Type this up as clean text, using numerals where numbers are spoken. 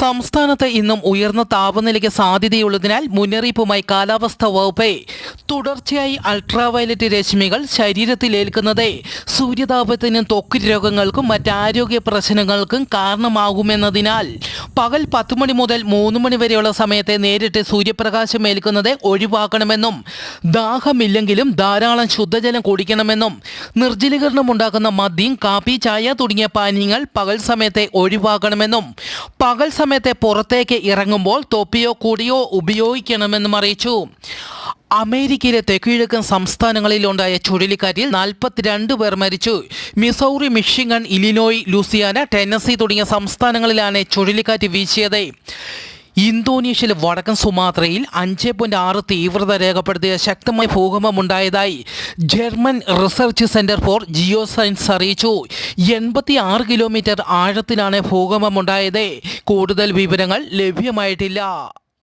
സംസ്ഥാനത്ത് ഇന്നും ഉയർന്ന താപനിലയ്ക്ക് സാധ്യതയുള്ളതിനാൽ മുന്നറിയിപ്പുമായി കാലാവസ്ഥാ വകുപ്പ് തുടർച്ചയായി അൾട്രാവയലറ്റ് രശ്മികൾ ശരീരത്തിലേൽക്കുന്നത് സൂര്യതാപത്തിനും ത്വക്ക് രോഗങ്ങൾക്കും മറ്റാരോഗ്യ പ്രശ്നങ്ങൾക്കും കാരണമാകുമെന്നതിനാൽ പകൽ 10 മണി മുതൽ 3 മണി വരെയുള്ള സമയത്തെ നേരിട്ട് സൂര്യപ്രകാശം ഏൽക്കുന്നത് ഒഴിവാക്കണമെന്നും ദാഹമില്ലെങ്കിലും ധാരാളം ശുദ്ധജലം കുടിക്കണമെന്നും നിർജ്ജലീകരണം ഉണ്ടാക്കുന്ന മദ്യം, കാപ്പി, ചായ തുടങ്ങിയ പാനീയങ്ങൾ പകൽ സമയത്തെ ഒഴിവാക്കണമെന്നും പകൽ സമയത്തെ പുറത്തേക്ക് ഇറങ്ങുമ്പോൾ തൊപ്പിയോ കൂടിയോ ഉപയോഗിക്കണമെന്നും അറിയിച്ചു. അമേരിക്കയിലെ തെക്കുകിഴക്കൻ സംസ്ഥാനങ്ങളിലുണ്ടായ ചുഴലിക്കാറ്റിൽ 42 പേർ മരിച്ചു. Missouri, Michigan, Illinois, Louisiana, Tennessee തുടങ്ങിയ സംസ്ഥാനങ്ങളിലാണ് ചുഴലിക്കാറ്റ് വീശിയത്. ഇന്തോനേഷ്യയിലെ വടക്കൻ സുമാത്രയിൽ 5.6 തീവ്രത രേഖപ്പെടുത്തിയ ശക്തമായ ഭൂകമ്പമുണ്ടായതായി German research centre for geoscience അറിയിച്ചു. 86 കിലോമീറ്റർ ആഴത്തിലാണ് ഭൂകമ്പമുണ്ടായത്. കൂടുതൽ വിവരങ്ങൾ ലഭ്യമായിട്ടില്ല.